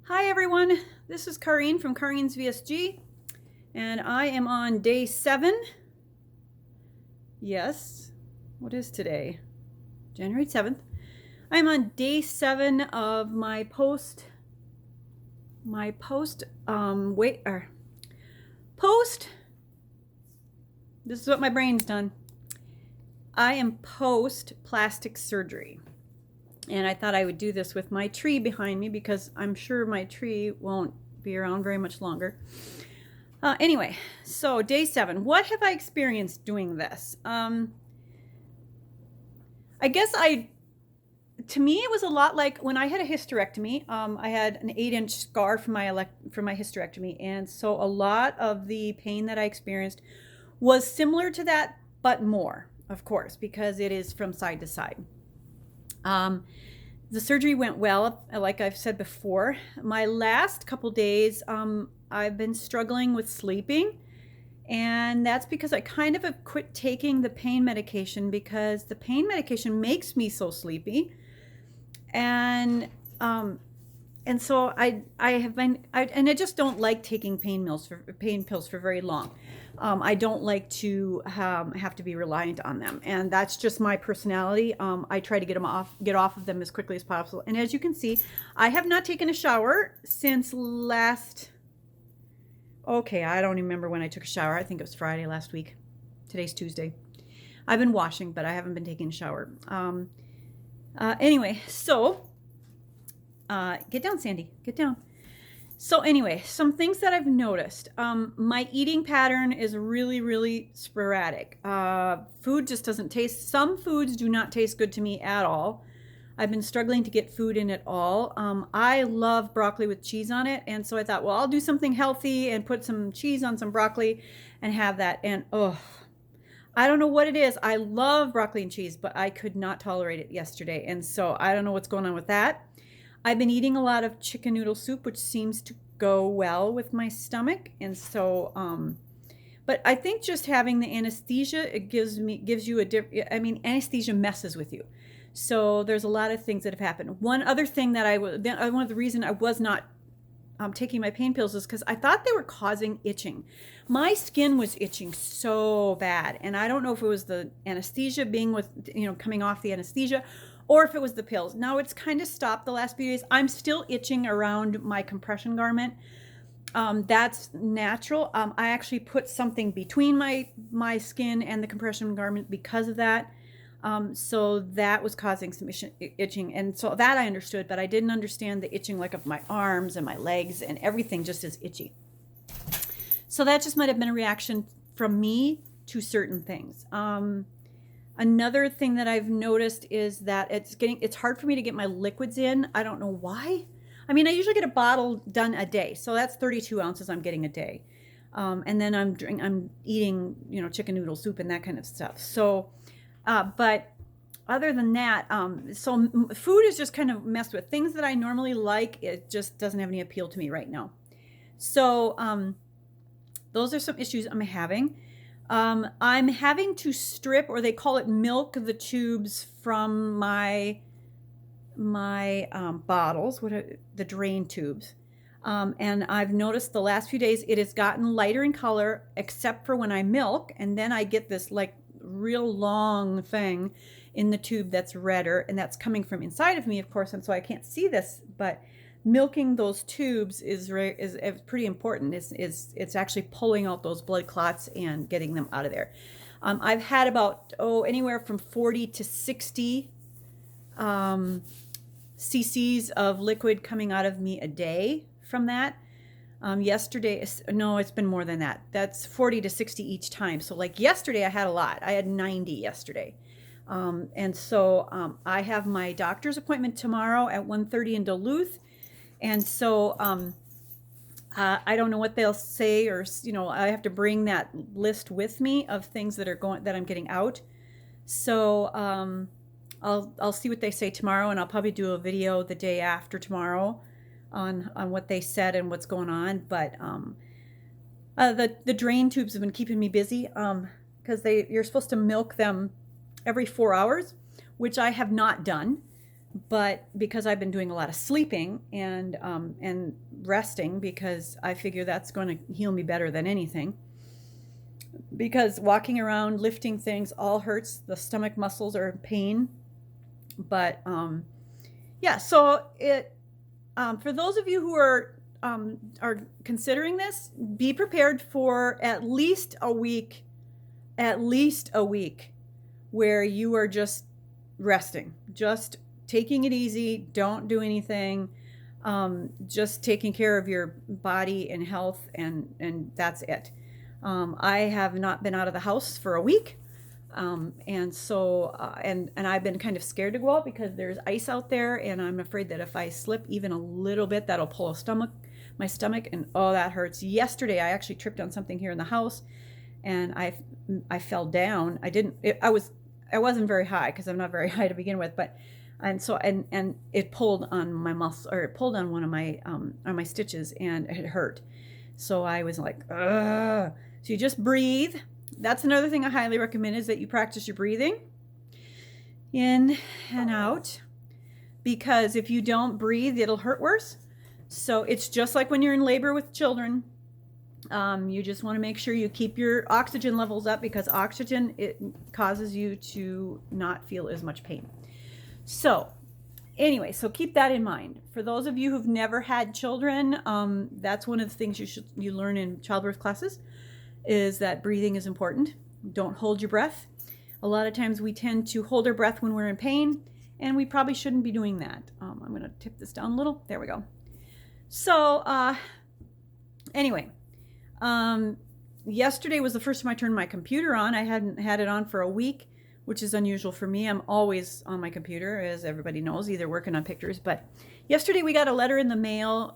Hi everyone, this is Karine from Karine's VSG, and I am on day 7. Yes, what is today? January 7th. I'm on day 7 of my post. This is what my brain's done. I am post plastic surgery. And I thought I would do this with my tree behind me because I'm sure my tree won't be around very much longer. Anyway, so day 7. What have I experienced doing this? I guess to me, it was a lot like when I had a hysterectomy. I had an 8-inch scar from my hysterectomy, and so a lot of the pain that I experienced was similar to that, but more, of course, because it is from side to side. The surgery went well, like I've said before. My last couple days, I've been struggling with sleeping, and that's because I kind of have quit taking the pain medication because the pain medication makes me so sleepy. And so I just don't like taking pain pills for very long. I don't like to have to be reliant on them, and that's just my personality. I try to get off of them as quickly as possible. And as you can see, I have not taken a shower since last. Okay, I don't remember when I took a shower. I think it was Friday last week. Today's Tuesday. I've been washing, but I haven't been taking a shower. Anyway, so get down, Sandy. Get down. So anyway, some things that I've noticed. My eating pattern is really, really sporadic. Food just doesn't taste. Some foods do not taste good to me at all. I've been struggling to get food in at all. I love broccoli with cheese on it, and so I thought, well, I'll do something healthy and put some cheese on some broccoli and have that. And I don't know what it is. I love broccoli and cheese, but I could not tolerate it yesterday, and so I don't know what's going on with that. I've been eating a lot of chicken noodle soup, which seems to go well with my stomach, and so but I think just having the anesthesia, it gives you a different. I mean, anesthesia messes with you. So there's a lot of things that have happened. One other thing that one of the reason I was not taking my pain pills is because I thought they were causing itching. My skin was itching so bad, and I don't know if it was the anesthesia coming off the anesthesia, or if it was the pills. Now it's kind of stopped the last few days. I'm still itching around my compression garment. That's natural. I actually put something between my skin and the compression garment because of that. So that was causing some itching, and so that I understood, but I didn't understand the itching like of my arms and my legs, and everything just is itchy. So that just might have been a reaction from me to certain things. Another thing that I've noticed is that it's hard for me to get my liquids in. I don't know why. I mean, I usually get a bottle done a day, so that's 32 ounces I'm getting a day. And then I'm eating, chicken noodle soup and that kind of stuff. So, but other than that, so food is just kind of messed with. Things that I normally like, it just doesn't have any appeal to me right now. So, those are some issues I'm having. I'm having to strip, or they call it milk, the tubes from my bottles, the drain tubes. And I've noticed the last few days it has gotten lighter in color, except for when I milk, and then I get this like real long thing in the tube that's redder, and that's coming from inside of me, of course, and so I can't see this, but milking those tubes is pretty important. It's actually pulling out those blood clots and getting them out of there. I've had about anywhere from 40 to 60 cc's of liquid coming out of me a day from that. Yesterday, no, it's been more than that. That's 40 to 60 each time. So like yesterday I had a lot. I had 90 yesterday. And so I have my doctor's appointment tomorrow at 1:30 in Duluth. And so I don't know what they'll say, or I have to bring that list with me of things that I'm getting out. So I'll see what they say tomorrow, and I'll probably do a video the day after tomorrow on what they said and what's going on. But the drain tubes have been keeping me busy because you're supposed to milk them every 4 hours, which I have not done. but because I've been doing a lot of sleeping and resting, because I figure that's going to heal me better than anything. Because walking around, lifting things, all hurts. The stomach muscles are in pain. But yeah, so it for those of you who are considering this, be prepared for at least a week where you are just resting, just taking it easy, don't do anything, just taking care of your body and health, and that's it. I have not been out of the house for a week. And so, and I've been kind of scared to go out because there's ice out there, and I'm afraid that if I slip even a little bit, that'll pull my stomach, and oh, that hurts. Yesterday, I actually tripped on something here in the house, and I fell down. I wasn't very high because I'm not very high to begin with, but and it pulled on my muscle, or it pulled on one of my on my stitches, and it hurt. So I was like, ugh. So you just breathe. That's another thing I highly recommend, is that you practice your breathing in and out, because if you don't breathe, it'll hurt worse. So it's just like when you're in labor with children. You just want to make sure you keep your oxygen levels up, because oxygen, it causes you to not feel as much pain. So anyway, so keep that in mind. For those of you who've never had children, that's one of the things you learn in childbirth classes, is that breathing is important. Don't hold your breath. A lot of times we tend to hold our breath when we're in pain, and we probably shouldn't be doing that. I'm going to tip this down a little. There we go. So anyway, yesterday was the first time I turned my computer on. I hadn't had it on for a week, which is unusual for me. I'm always on my computer, as everybody knows, either working on pictures. But yesterday we got a letter in the mail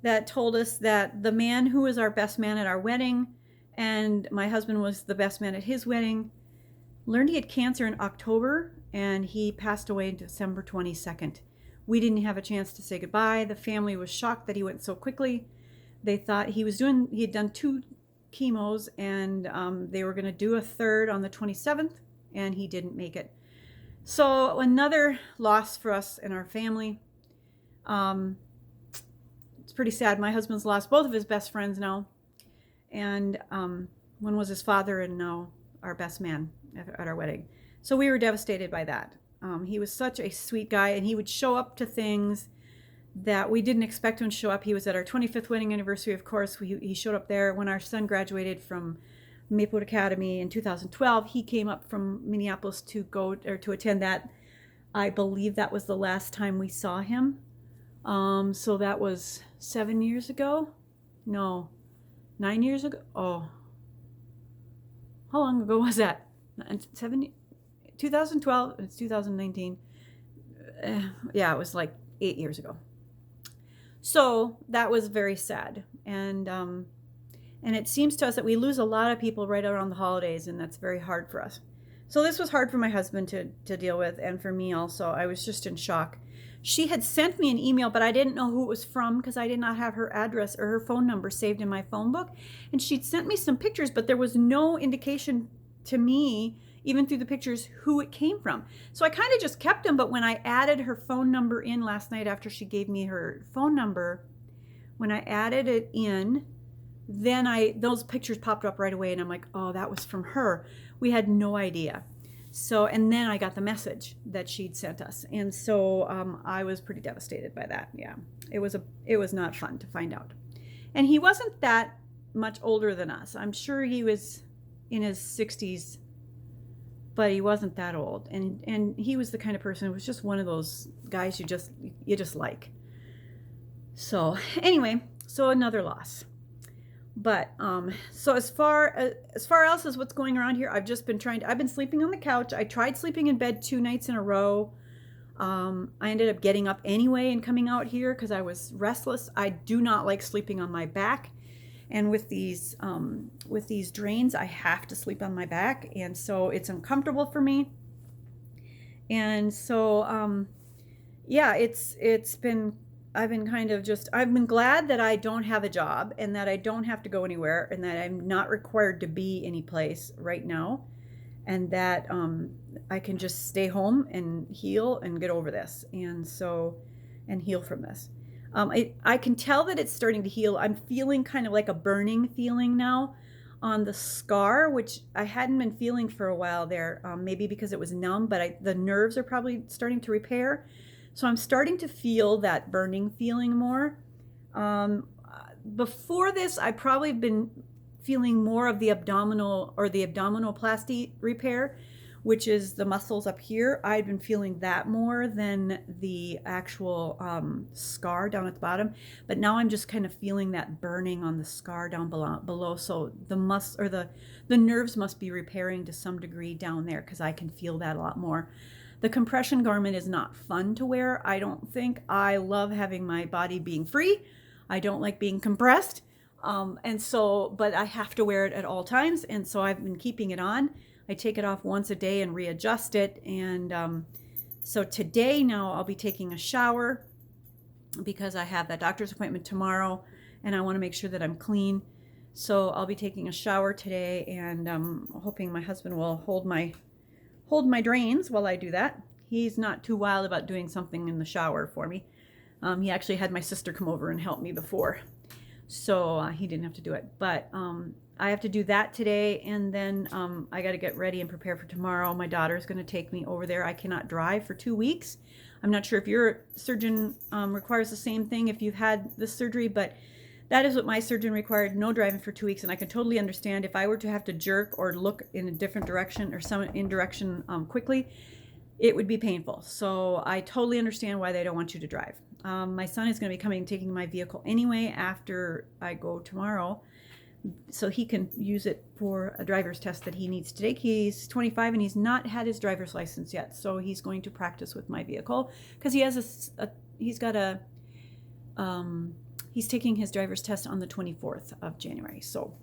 that told us that the man who was our best man at our wedding, and my husband was the best man at his wedding, learned he had cancer in October, and he passed away December 22nd. We didn't have a chance to say goodbye. The family was shocked that he went so quickly. They thought he had done 2 chemos, and they were going to do a third on the 27th, and he didn't make it. So another loss for us and our family. It's pretty sad. My husband's lost both of his best friends now, and one was his father, and now our best man at our wedding. So we were devastated by that. He was such a sweet guy, and he would show up to things that we didn't expect him to show up. He was at our 25th wedding anniversary, of course. He showed up there. When our son graduated from Maplewood Academy in 2012, he came up from Minneapolis to attend that. I believe that was the last time we saw him. So that was 7 years ago? No, 9 years ago? Oh, how long ago was that? 2012, it's 2019. Yeah, it was like 8 years ago. So that was very sad. And it seems to us that we lose a lot of people right around the holidays, and that's very hard for us. So this was hard for my husband to deal with, and for me also. I was just in shock. She had sent me an email, but I didn't know who it was from, because I did not have her address or her phone number saved in my phone book. And she'd sent me some pictures, but there was no indication to me, even through the pictures, who it came from. So I kind of just kept them, but when I added her phone number in last night after she gave me her phone number, when I added it in, then those pictures popped up right away, and I'm like, oh, that was from her. We had no idea. So, and then I got the message that she'd sent us. And so I was pretty devastated by that. Yeah, it was not fun to find out. And he wasn't that much older than us. I'm sure he was in his 60s, but he wasn't that old. And he was the kind of person who was just one of those guys you just like. So anyway, so another loss. But so as far else as what's going around here, I've been sleeping on the couch. I tried sleeping in bed 2 nights in a row. I ended up getting up anyway and coming out here because I was restless. I do not like sleeping on my back, and with these drains, I have to sleep on my back, and so it's uncomfortable for me. And so yeah, I've been glad that I don't have a job, and that I don't have to go anywhere, and that I'm not required to be any place right now. and that I can just stay home and heal and get over this, and heal from this. I can tell that it's starting to heal. I'm feeling kind of like a burning feeling now on the scar, which I hadn't been feeling for a while there, maybe because it was numb, but the nerves are probably starting to repair. So I'm starting to feel that burning feeling more. Before this, I probably been feeling more of the abdominal or the abdominoplasty repair, which is the muscles up here. I've been feeling that more than the actual scar down at the bottom. But now I'm just kind of feeling that burning on the scar down below. So the nerves must be repairing to some degree down there, because I can feel that a lot more. The compression garment is not fun to wear, I don't think. I love having my body being free. I don't like being compressed. But I have to wear it at all times. And so I've been keeping it on. I take it off once a day and readjust it. And so today now I'll be taking a shower because I have that doctor's appointment tomorrow and I want to make sure that I'm clean. So I'll be taking a shower today, and hoping my husband will hold my drains while I do that. He's not too wild about doing something in the shower for me. He actually had my sister come over and help me before, so he didn't have to do it. But I have to do that today, and then I got to get ready and prepare for tomorrow. My daughter's going to take me over there. I cannot drive for 2 weeks. I'm not sure if your surgeon requires the same thing if you've had this surgery, but that is what my surgeon required, no driving for 2 weeks. And I can totally understand if I were to have to jerk or look in a different direction or some in direction quickly, it would be painful. So I totally understand why they don't want you to drive. My son is going to be coming and taking my vehicle anyway after I go tomorrow, so he can use it for a driver's test that he needs to take. He's 25 and he's not had his driver's license yet, so he's going to practice with my vehicle because he has he's taking his driver's test on the 24th of January. So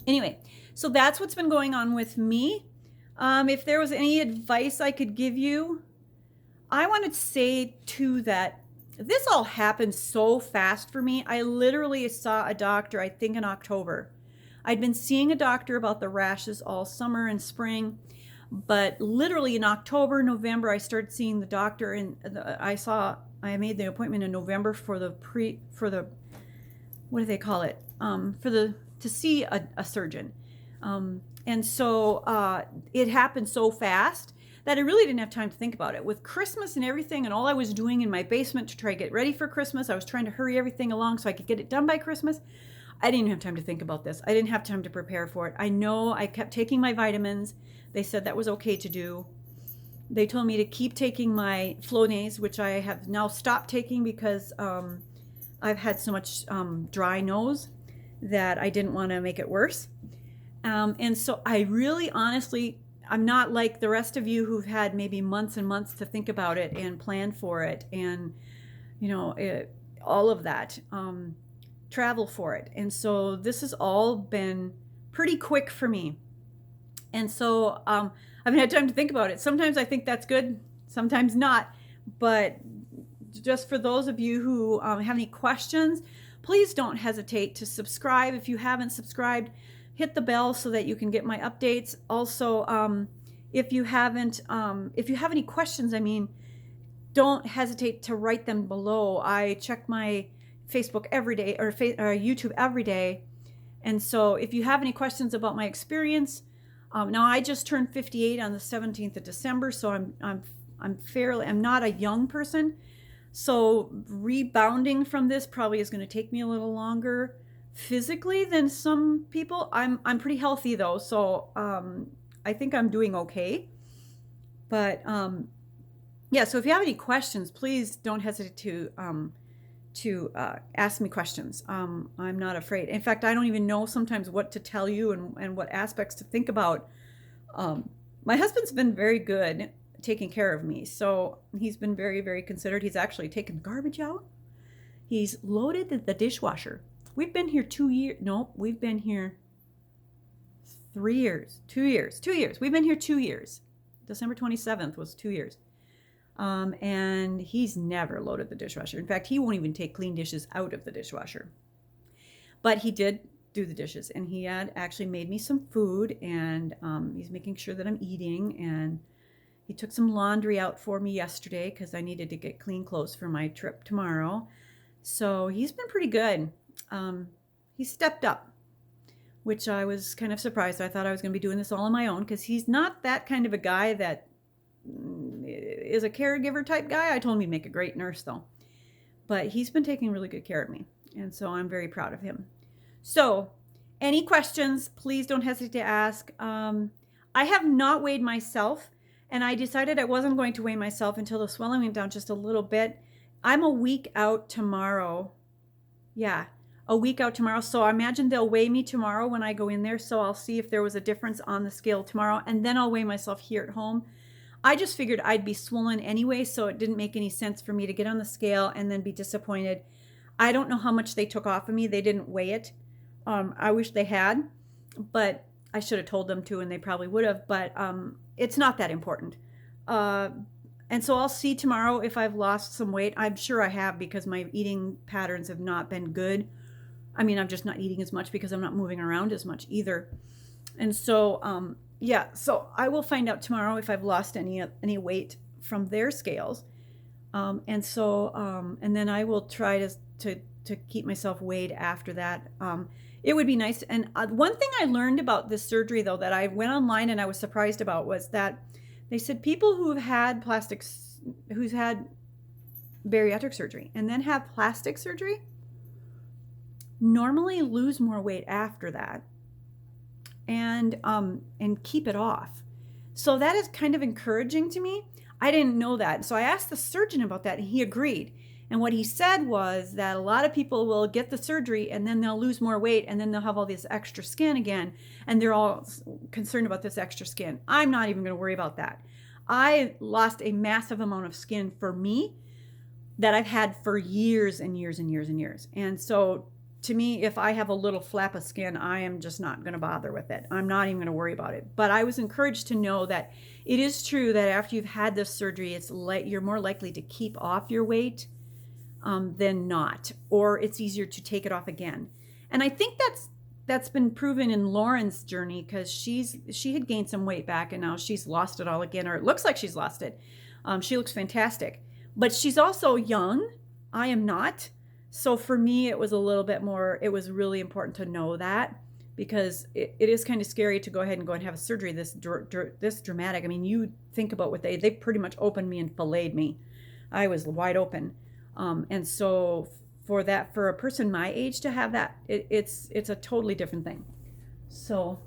anyway, so that's what's been going on with me. If there was any advice I could give you, I want to say too that this all happened so fast for me. I literally saw a doctor, I think in October. I'd been seeing a doctor about the rashes all summer and spring, but literally in October, November, I started seeing the doctor, and I made the appointment in November for the what do they call it? To see a surgeon. And so it happened so fast that I really didn't have time to think about it. With Christmas and everything, and all I was doing in my basement to try to get ready for Christmas, I was trying to hurry everything along so I could get it done by Christmas. I didn't have time to think about this. I didn't have time to prepare for it. I know I kept taking my vitamins. They said that was okay to do. They told me to keep taking my Flonase, which I have now stopped taking because I've had so much dry nose that I didn't want to make it worse. And so I really, honestly, I'm not like the rest of you who've had maybe months and months to think about it and plan for it and, all of that, travel for it. And so this has all been pretty quick for me. And so I haven't had time to think about it. Sometimes I think that's good, sometimes not. But just for those of you who have any questions, please don't hesitate to subscribe. If you haven't subscribed, hit the bell so that you can get my updates. Also, if you have any questions, don't hesitate to write them below. I check my Facebook every day or YouTube every day. And so if you have any questions about my experience, now I just turned 58 on the 17th of December, so I'm not a young person. So rebounding from this probably is going to take me a little longer physically than some people. I'm pretty healthy though, so I think I'm doing okay. But yeah, so if you have any questions, please don't hesitate to ask me questions. I'm not afraid. In fact, I don't even know sometimes what to tell you and what aspects to think about. My husband's been very good taking care of me, so he's been very, very considerate. He's actually taken the garbage out. He's loaded the dishwasher. We've been here 2 years. No, we've been here 3 years. 2 years. 2 years. We've been here 2 years. December 27th was 2 years. And he's never loaded the dishwasher. In fact, he won't even take clean dishes out of the dishwasher. But he did do the dishes. And he had actually made me some food, and he's making sure that I'm eating. And he took some laundry out for me yesterday because I needed to get clean clothes for my trip tomorrow. So he's been pretty good. He stepped up, which I was kind of surprised. I thought I was going to be doing this all on my own because he's not that kind of a guy that is a caregiver type guy. I told him he'd make a great nurse though. But he's been taking really good care of me. And so I'm very proud of him. So any questions, please don't hesitate to ask. I have not weighed myself, and I decided I wasn't going to weigh myself until the swelling went down just a little bit. I'm a week out tomorrow. Yeah, a week out tomorrow. So I imagine they'll weigh me tomorrow when I go in there. So I'll see if there was a difference on the scale tomorrow, and then I'll weigh myself here at home. I just figured I'd be swollen anyway, so it didn't make any sense for me to get on the scale and then be disappointed. I don't know how much they took off of me. They didn't weigh it. I wish they had, but I should have told them to, and they probably would have, but it's not that important. And so I'll see tomorrow if I've lost some weight. I'm sure I have because my eating patterns have not been good. I mean, I'm just not eating as much because I'm not moving around as much either. And so, yeah, so I will find out tomorrow if I've lost any weight from their scales. And so, and then I will try to keep myself weighed after that. It would be nice. And one thing I learned about this surgery, though, that I went online and I was surprised about was that they said people who've had who's had bariatric surgery and then have plastic surgery normally lose more weight after that and keep it off. So that is kind of encouraging to me. I didn't know that. So I asked the surgeon about that, and he agreed. And what he said was that a lot of people will get the surgery and then they'll lose more weight and then they'll have all this extra skin again. And they're all concerned about this extra skin. I'm not even going to worry about that. I lost a massive amount of skin for me that I've had for years and years and years and years. And so to me, if I have a little flap of skin, I am just not going to bother with it. I'm not even going to worry about it. But I was encouraged to know that it is true that after you've had this surgery, you're more likely to keep off your weight than not, or it's easier to take it off again. And I think that's been proven in Lauren's journey because she had gained some weight back and now she's lost it all again, or it looks like she's lost it. She looks fantastic, but she's also young. I am not. So for me, it was a little bit more, it was really important to know that because it is kind of scary to go ahead and have a surgery this dramatic. I mean, you think about what they pretty much opened me and filleted me. I was wide open. And so for a person my age to have that, it's a totally different thing. So,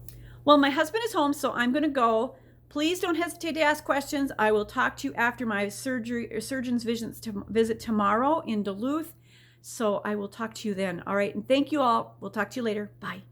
well, my husband is home, so I'm going to go. Please don't hesitate to ask questions. I will talk to you after my surgeon's visit tomorrow in Duluth. So I will talk to you then. All right. And thank you all. We'll talk to you later. Bye.